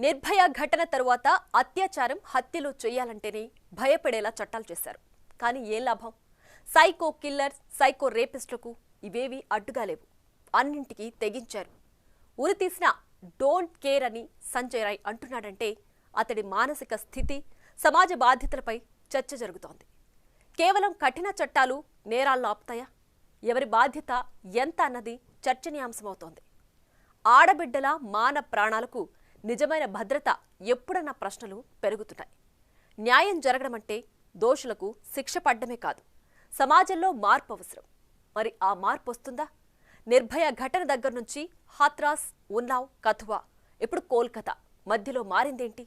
నిర్భయ ఘటన తరువాత అత్యాచారం హత్యలు చేయాలంటేనే భయపడేలా చట్టాలు చేశారు. కానీ ఏం లాభం? సైకో కిల్లర్, సైకో రేపిస్టులకు ఇవేవి అడ్డుగా లేవు. అన్నింటికీ తెగించారు. ఉరి తీసిన డోంట్ కేర్ అని సంజయ్ రాయ్ అంటున్నాడంటే అతడి మానసిక స్థితి, సమాజ బాధ్యతలపై చర్చ జరుగుతోంది. కేవలం కఠిన చట్టాలు నేరాలను ఆపుతాయా? ఎవరి బాధ్యత ఎంత అన్నది చర్చనీయాంశమవుతోంది. ఆడబిడ్డల మాన ప్రాణాలకు నిజమైన భద్రత ఎప్పుడన్న ప్రశ్నలు పెరుగుతున్నాయి. న్యాయం జరగడమంటే దోషులకు శిక్ష పడ్డమే కాదు, సమాజంలో మార్పు అవసరం. మరి ఆ మార్పు వస్తుందా? నిర్భయ ఘటన దగ్గర నుంచి హాత్రాస్, ఉన్నావ్, కథువా, ఇప్పుడు కోల్కతా మధ్యలో మారిందేంటి?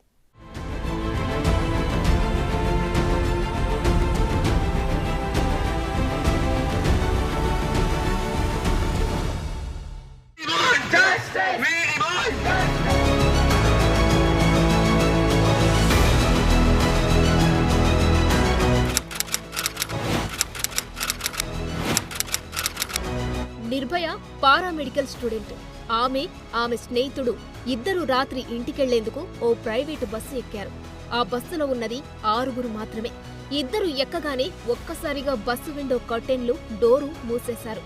Nirbhaya paramedical student. ఆమె స్నేహితుడు ఇద్దరు రాత్రి ఇంటికెళ్లేందుకు ఓ ప్రైవేటు బస్సు ఎక్కారు. ఆ బస్సులో ఉన్నది 6 మాత్రమే. ఇద్దరు ఎక్కగానే ఒక్కసారిగా బస్సు విండో కర్టెన్లు, డోరు మూసేశారు.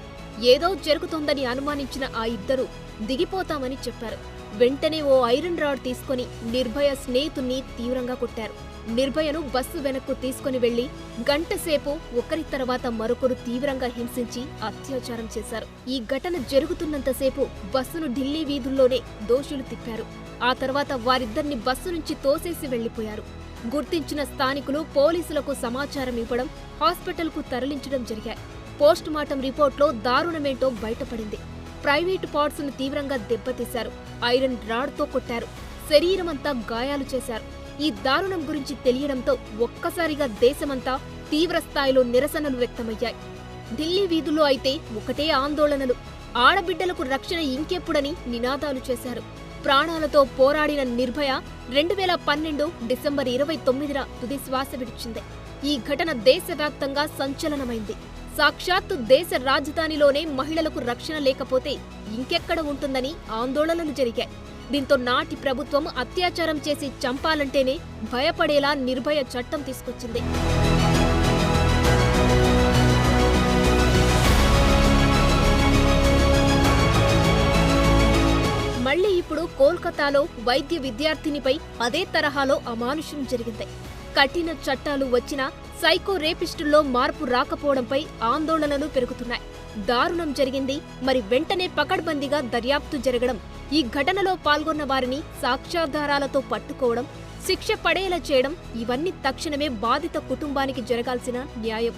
ఏదో జరుగుతోందని అనుమానించిన ఆ ఇద్దరు దిగిపోతామని చెప్పారు. వెంటనే ఓ ఐరన్ రాడ్ తీసుకుని నిర్భయ స్నేహితుణ్ణి తీవ్రంగా కొట్టారు. నిర్భయను బస్సు వెనక్కు తీసుకుని వెళ్లి గంటసేపు ఒకరి తర్వాత మరొకరు తీవ్రంగా హింసించి అత్యాచారం చేశారు. ఈ ఘటన జరుగుతున్నంతసేపు బస్సును ఢిల్లీ వీధుల్లోనే దోషులు తిప్పారు. ఆ తర్వాత వారిద్దరిని బస్సు నుంచి తోసేసి వెళ్లిపోయారు. గుర్తించిన స్థానికులు పోలీసులకు సమాచారం ఇవ్వడం, హాస్పిటల్కు తరలించడం జరిగాయి. పోస్టుమార్టం రిపోర్ట్లో దారుణమేంటో బయటపడింది. ప్రైవేటు పార్ట్స్ ను తీవ్రంగా దెబ్బతీశారు. ఐరన్ రాడ్తో కొట్టారు. శరీరమంతా గాయాలు చేశారు. ఈ దారుణం గురించి తెలియడంతో ఒక్కసారిగా దేశమంతా తీవ్రస్థాయిలో నిరసనలు వ్యక్తమయ్యాయి. ఢిల్లీ వీధుల్లో అయితే ఒకటే ఆందోళనలు. ఆడబిడ్డలకు రక్షణ ఇంకెప్పుడని నినాదాలు చేశారు. ప్రాణాలతో పోరాడిన నిర్భయ 2012 డిసెంబర్ 29న తుది శ్వాస విడిచింది. ఈ ఘటన దేశవ్యాప్తంగా సంచలనమైంది. సాక్షాత్తు దేశ రాజధానిలోనే మహిళలకు రక్షణ లేకపోతే ఇంకెక్కడ ఉంటుందని ఆందోళనలు జరిగాయి. దీంతో నాటి ప్రభుత్వం అత్యాచారం చేసి చంపాలంటేనే భయపడేలా నిర్భయ చట్టం తీసుకొచ్చింది. మళ్లీ ఇప్పుడు కోల్కతాలో వైద్య విద్యార్థినిపై అదే తరహాలో అమానుషం జరిగింది. కఠిన చట్టాలు వచ్చినా సైకో రేపిస్టుల్లో మార్పు రాకపోవడంపై ఆందోళనలు పెరుగుతున్నాయి. దారుణం జరిగింది, మరి వెంటనే పకడ్బందీగా దర్యాప్తు జరగడం, ఈ ఘటనలో పాల్గొన్న వారిని సాక్ష్యాధారాలతో పట్టుకోవడం, శిక్ష పడేలా చేయడం, ఇవన్నీ తక్షణమే బాధిత కుటుంబానికి జరగాల్సిన న్యాయం.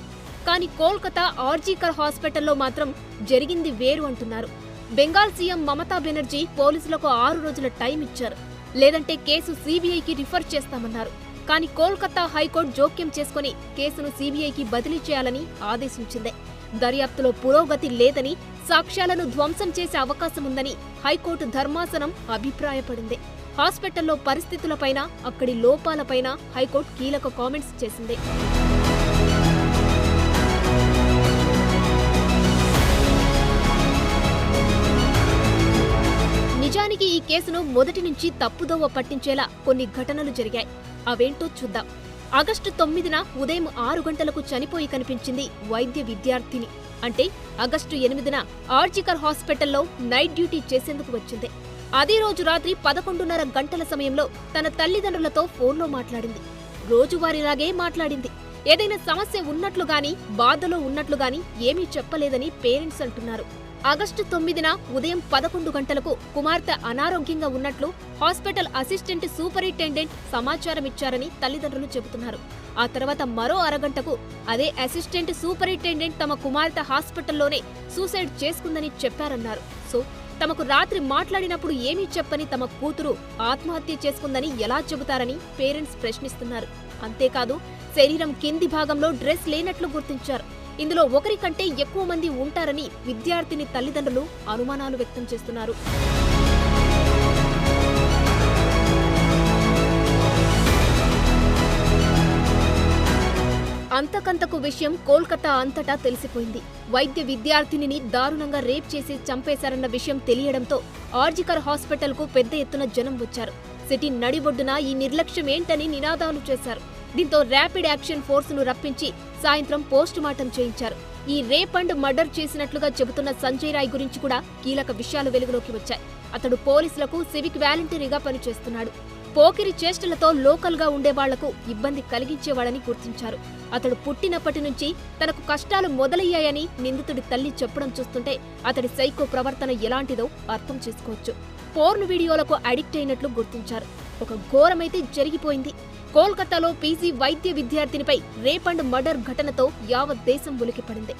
కానీ కోల్కతా ఆర్జీకర్ హాస్పిటల్లో మాత్రం జరిగింది వేరు అంటున్నారు. బెంగాల్ సీఎం మమతా బెనర్జీ పోలీసులకు 6 రోజుల టైం ఇచ్చారు. లేదంటే కేసు సీబీఐకి రిఫర్ చేస్తామన్నారు. కానీ కోల్కతా హైకోర్టు జోక్యం చేసుకుని కేసును సీబీఐకి బదిలీ చేయాలని ఆదేశించింది. దర్యాప్తులో పురోగతి లేదని, సాక్ష్యాలను ధ్వంసం చేసే అవకాశముందని హైకోర్టు ధర్మాసనం అభిప్రాయపడింది. హాస్పిటల్లో పరిస్థితులపైన, అక్కడి లోపాలపైన హైకోర్టు కీలక కామెంట్స్ చేసింది. నిజానికి ఈ కేసును మొదటి నుంచి తప్పుదోవ పట్టించేలా కొన్ని ఘటనలు జరిగాయి. అవేంటో చూద్దాం. ఆగస్టు 9న ఉదయం 6 గంటలకు చనిపోయి కనిపించింది వైద్య విద్యార్థిని. అంటే ఆగస్టు 8న ఆర్జికర్ హాస్పిటల్లో నైట్ డ్యూటీ చేసేందుకు వచ్చింది. అదే రోజు రాత్రి 11:30 గంటల సమయంలో తన తల్లిదండ్రులతో ఫోన్లో మాట్లాడింది. రోజువారీలాగే మాట్లాడింది. ఏదైనా సమస్య ఉన్నట్లుగాని, బాధలో ఉన్నట్లుగాని ఏమీ చెప్పలేదని పేరెంట్స్ అంటున్నారు. ఆగస్టు 9న ఉదయం 11 గంటలకు కుమార్తె అనారోగ్యంగా ఉన్నట్లు హాస్పిటల్ అసిస్టెంట్ సూపరింటెండెంట్ సమాచారం ఇచ్చారని తల్లిదండ్రులు చెబుతున్నారు. ఆ తర్వాత మరో అరగంటకు అదే అసిస్టెంట్ సూపరింటెండెంట్ తమ కుమార్తె హాస్పిటల్లోనే సూసైడ్ చేసుకుందని చెప్పారన్నారు. సో తమకు రాత్రి మాట్లాడినప్పుడు ఏమీ చెప్పని తమ కూతురు ఆత్మహత్య చేసుకుందని ఎలా చెబుతారని పేరెంట్స్ ప్రశ్నిస్తున్నారు. అంతేకాదు, శరీరం కింది భాగంలో డ్రెస్ లేనట్లు గుర్తించారు. ఇందులో ఒకరి కంటే ఎక్కువ మంది ఉంటారని విద్యార్థిని తల్లిదండ్రులు అనుమానాలు వ్యక్తం చేస్తున్నారు. అంతకంతకు విషయం కోల్కతా అంతటా తెలిసిపోయింది. వైద్య విద్యార్థినిని దారుణంగా రేప్ చేసి చంపేశారన్న విషయం తెలియడంతో ఆర్జికర్ హాస్పిటల్కు పెద్ద ఎత్తున జనం వచ్చారు. సిటీ నడిబొడ్డున ఈ నిర్లక్ష్యం ఏంటని నినాదాలు చేశారు. దీంతో ర్యాపిడ్ యాక్షన్ ఫోర్సును రప్పించి సాయంత్రం పోస్టుమార్టం చేయించారు. ఈ రేప్ అండ్ మర్డర్ చేసినట్లుగా చెబుతున్న సంజయ్ రాయ్ గురించి కూడా కీలక విషయాలు వెలుగులోకి వచ్చాయి. అతడు పోలీసులకు సివిక్ వాలంటీరీగా పనిచేస్తున్నాడు. పోకిరి చేష్టలతో లోకల్గా ఉండేవాళ్లకు ఇబ్బంది కలిగించేవాడని గుర్తించారు. అతడు పుట్టినప్పటి నుంచి తనకు కష్టాలు మొదలయ్యాయని నిందితుడి తల్లి చెప్పడం చూస్తుంటే అతడి సైకో ప్రవర్తన ఎలాంటిదో అర్థం చేసుకోవచ్చు. పోర్న్ వీడియోలకు అడిక్ట్ అయినట్లు గుర్తించారు. ఒక ఘోరమైతే జరిగిపోయింది. కోల్కతాలో పీజీ వైద్య విద్యార్థినిపై రేప్ అండ్ మర్డర్ ఘటనతో యావత్ దేశం ఉలికిపడింది.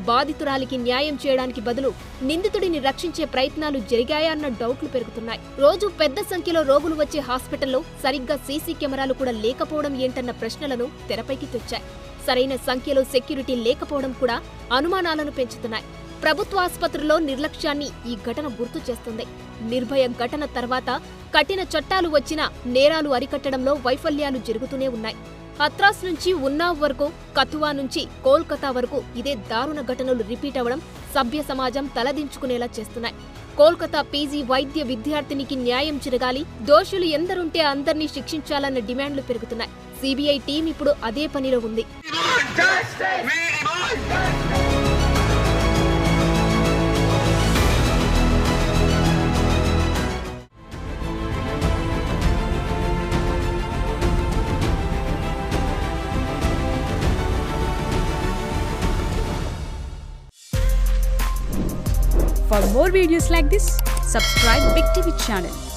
బాధితురాలికి న్యాయం చేయడానికి బదులు నిందితుడిని రక్షించే ప్రయత్నాలు జరిగాయా అన్న డౌట్లు పెరుగుతున్నాయి. రోజు పెద్ద సంఖ్యలో రోగులు వచ్చే హాస్పిటల్లో సరిగ్గా సీసీ కెమెరాలు కూడా లేకపోవడం ఏంటన్న ప్రశ్నలను తెరపైకి తెచ్చాయి. సరైన సంఖ్యలో సెక్యూరిటీ లేకపోవడం కూడా అనుమానాలను పెంచుతున్నాయి. ప్రభుత్వ ఆసుపత్రుల్లో నిర్లక్ష్యాన్ని ఈ ఘటన గుర్తు చేస్తుంది. నిర్భయ ఘటన తర్వాత కఠిన చట్టాలు వచ్చినా నేరాలు అరికట్టడంలో వైఫల్యాలు జరుగుతూనే ఉన్నాయి. హత్రాస్ నుంచి ఉన్నావ్ వరకు, కథువా నుంచి కోల్కతా వరకు ఇదే దారుణ ఘటనలు రిపీట్ అవ్వడం సభ్య సమాజం తలదించుకునేలా చేస్తున్నాయి. కోల్కతా పీజీ వైద్య విద్యార్థినికి న్యాయం జరగాలి, దోషులు ఎందరుంటే అందర్నీ శిక్షించాలన్న డిమాండ్లు పెరుగుతున్నాయి. సిబిఐ టీం ఇప్పుడు అదే పనిలో ఉంది. For more videos like this, subscribe Big TV channel.